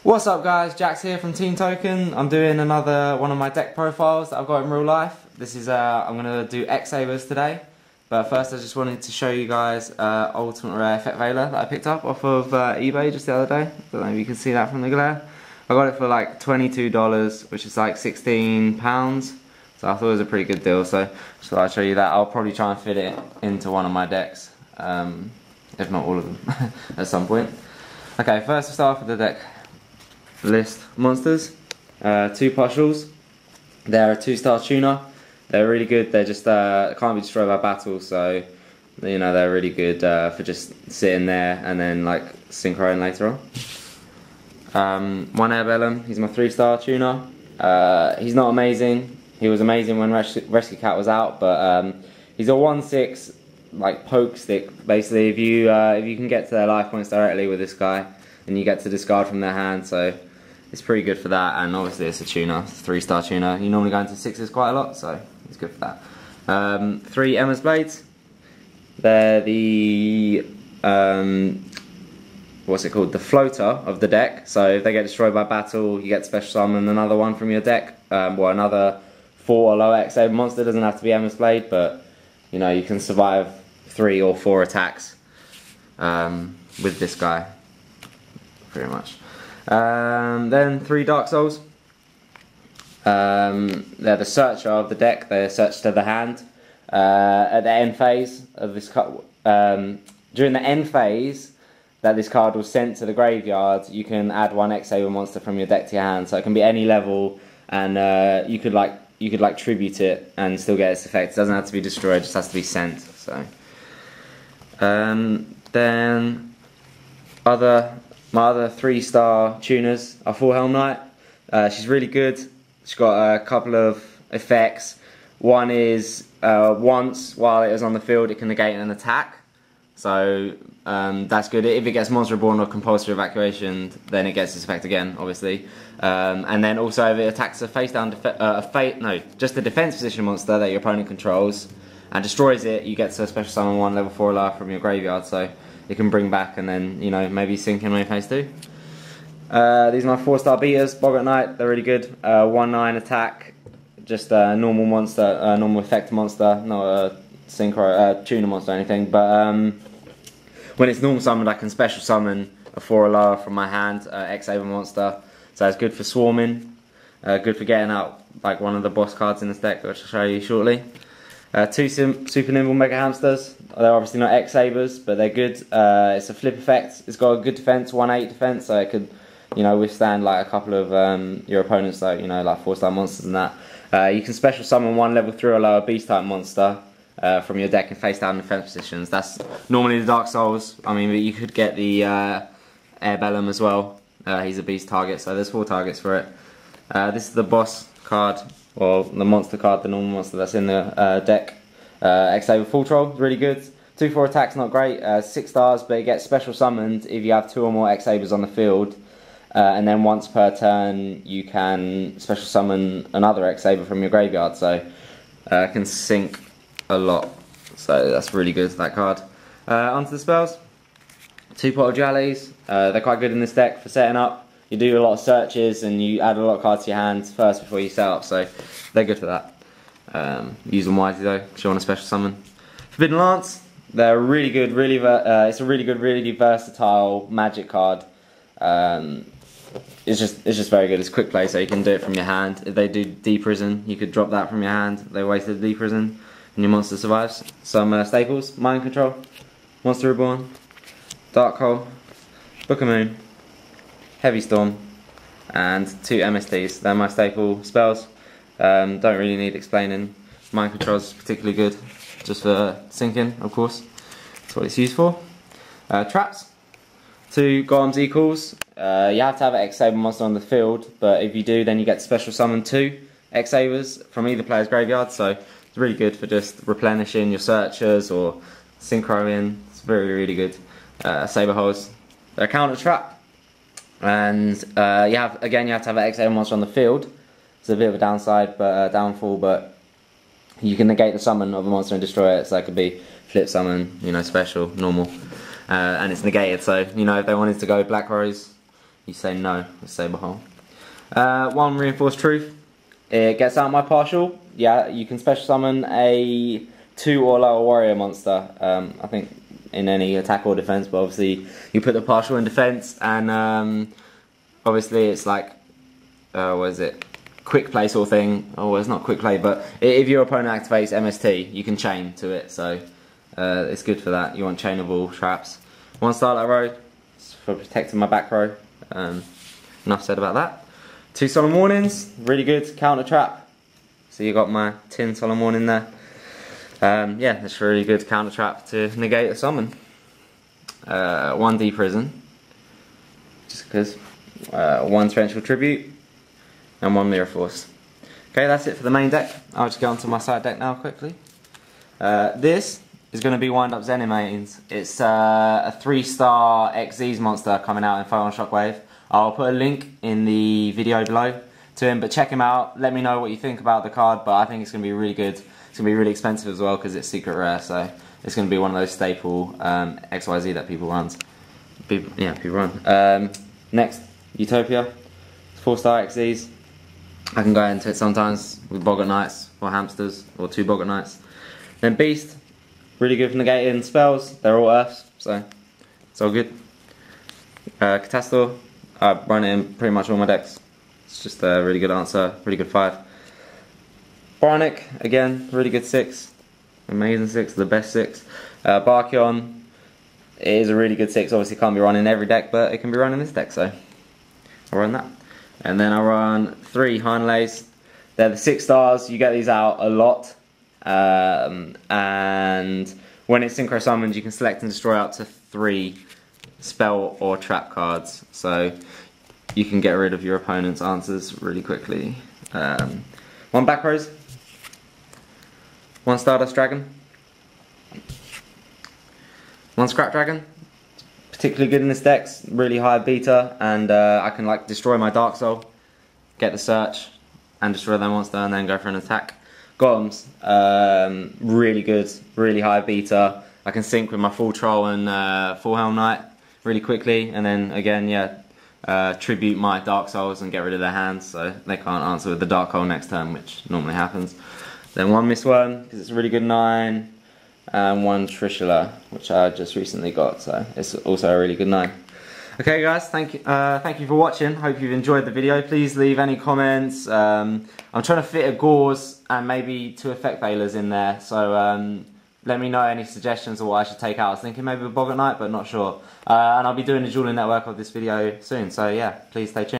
What's up guys, Jax here from Team Token. I'm doing another one of my deck profiles that I've got in real life. This is, I'm going to do X-Sabers today. But first I just wanted to show you guys Ultimate Rare Effect Veiler that I picked up off of eBay just the other day. I don't know if you can see that from the glare. I got it for like $22, which is like £16. So I thought it was a pretty good deal, so just thought I'd show you that. I'll probably try and fit it into one of my decks, if not all of them, at some point. Okay, first we'll start off with the deck list monsters. 2 partials. They're a 2-star tuner. They're really good. They're just can't be destroyed by battle, so you know they're really good for just sitting there and then like synchroing later on. One Airbellum. He's my 3-star tuner. He's not amazing. He was amazing when Rescue Cat was out, but he's a 1/6 like poke stick. Basically, if you can get to their life points directly with this guy, and you get to discard from their hand, so it's pretty good for that. And obviously it's a tuner, 3-star tuner. You normally go into 6s quite a lot, so it's good for that. 3 Emma's Blades. They're the what's it called? The floater of the deck. So if they get destroyed by battle, you get special summon another one from your deck. Well, another 4 or lower X-Saber monster. Doesn't have to be Emma's Blade, but you know you can survive 3 or 4 attacks with this guy, pretty much. Then 3 Dark Souls. They're the searcher of the deck. They search to the hand. At the end phase of this card, during the end phase that this card was sent to the graveyard, you can add 1 X-Saber monster from your deck to your hand. So it can be any level, and you could like tribute it and still get its effect. It doesn't have to be destroyed; it just has to be sent. So then my other 3-star tuners are Full Helm Knight. She's really good. She's got a couple of effects. One is once while it is on the field, it can negate an attack. So that's good. If it gets Monster Reborn or Compulsory Evacuation, then it gets its effect again, obviously. And then also if it attacks a face-down, just a defense position monster that your opponent controls and destroys it, you get to special summon 1 level 4 lower from your graveyard. So you can bring back and then, you know, maybe sink in when you phase 2. These are my 4-star beaters, Boggart Knight. They're really good. 1/9 attack, just a normal monster, normal effect monster, not a synchro tuner monster or anything. But when it's normal summoned, I can special summon a 4 or lower from my hand, X-Saber monster. So it's good for swarming, good for getting out like one of the boss cards in this deck, which I'll show you shortly. 2 Super Nimble Mega Hamsters. They're obviously not X-Sabers, but they're good. It's a flip effect. It's got a good defense, 1/8 defense, so it could, you know, withstand like a couple of your opponents, like, you know, like 4-star monsters and that. You can special summon 1 level 3 or lower beast type monster from your deck in face down defense positions. That's normally the Dark Souls. I mean, but you could get the Airbellum as well. He's a beast target, so there's 4 targets for it. This is the boss card, or the monster card, the normal monster that's in the deck. X-Saber Full Troll, really good. 2/4 attacks, not great. 6 stars, but it gets special summoned if you have 2 or more X-Sabers on the field. And then once per turn, you can special summon another X-Saber from your graveyard. So it can sink a lot. So that's really good, that card. Onto the spells. 2 Pot of Jallies. They're quite good in this deck for setting up. You do a lot of searches and you add a lot of cards to your hand first before you set up, so they're good for that. Use them wisely though, because you want a special summon. Forbidden Lance, they're really good, it's a really good, really versatile magic card. It's just very good. It's quick play, so you can do it from your hand. If they do Deprison, you could drop that from your hand. They wasted Deprison, and your monster survives. Some staples: Mind Control, Monster Reborn, Dark Hole, Book of Moon, Heavy Storm, and 2 MSTs. They're my staple spells. Don't really need explaining. Mind Control is particularly good, just for sinking, of course. That's what it's used for. Traps. 2 Golem's Equals. You have to have an X-Saber monster on the field, but if you do, then you get special summon 2 X-Sabers from either player's graveyard. So it's really good for just replenishing your searchers or synchroing. It's very, really good. Saber Holes. They're a counter trap. And you have to have an X-Saber monster on the field. It's a bit of a downside, but downfall. But you can negate the summon of a monster and destroy it. So it could be flip summon, you know, special, normal, and it's negated. So you know, if they wanted to go Black Rose, You say no with saber hole. One reinforced truth. It gets out my partial. Yeah, you can special summon a 2 or lower warrior monster. I think in any attack or defense, but obviously you put the partial in defense, and obviously it's like what is it? Quick play sort of thing. Oh, well, it's not quick play, but if your opponent activates MST, you can chain to it. So it's good for that. You want chainable traps. 1 starlight row for protecting my back row. Enough said about that. 2 solemn warnings, really good counter trap. So you got my tin solemn warning there. Yeah, that's a really good counter trap to negate a summon. 1 deprison, just because. 1 torrential tribute, and 1 mirror force. Okay, that's it for the main deck. I'll just go onto my side deck now quickly. This is going to be Wind Up Zenimanes. It's a 3-star XZ's monster coming out in Photon Shockwave. I'll put a link in the video below to him, but check him out. Let me know what you think about the card, but I think it's going to be really good. It's going to be really expensive as well because it's secret rare, so it's going to be one of those staple XYZ that people run. People run. Next, Utopia. 4-star XZs. I can go into it sometimes with Boggart Knights or Hamsters or 2 Boggart Knights. Then Beast, really good for negating spells. They're all Earths, so it's all good. Catastor, I run it in pretty much all my decks. It's just a really good answer, really good 5. Bionic, again, really good 6. Amazing 6, the best 6. Barkion, it is a really good 6. Obviously can't be run in every deck, but it can be run in this deck, so I run that. And then I run 3 Heinleys. They're the 6 stars. You get these out a lot. And when it's synchro summoned, you can select and destroy up to 3 spell or trap cards. So you can get rid of your opponent's answers really quickly. 1 back rows. 1 Stardust Dragon. 1 Scrap Dragon. Particularly good in this deck, really high beta, and I can like destroy my Dark Soul, get the search, and destroy that monster, and then go for an attack. Golems, really good, really high beta. I can sync with my full Troll and full Helm Knight really quickly, and then again, yeah, tribute my Dark Souls and get rid of their hands, so they can't answer with the Dark Hole next turn, which normally happens. Then 1 Mistworm, because it's a really good 9. And 1 Trishula, which I just recently got, so it's also a really good 9. Okay guys, thank you for watching. Hope you've enjoyed the video. Please leave any comments. I'm trying to fit a Gauze and maybe 2 Effect Veilers in there, so let me know any suggestions of what I should take out. I was thinking maybe a Boggart Knight, but not sure. And I'll be doing a dueling network of this video soon, so yeah, please stay tuned.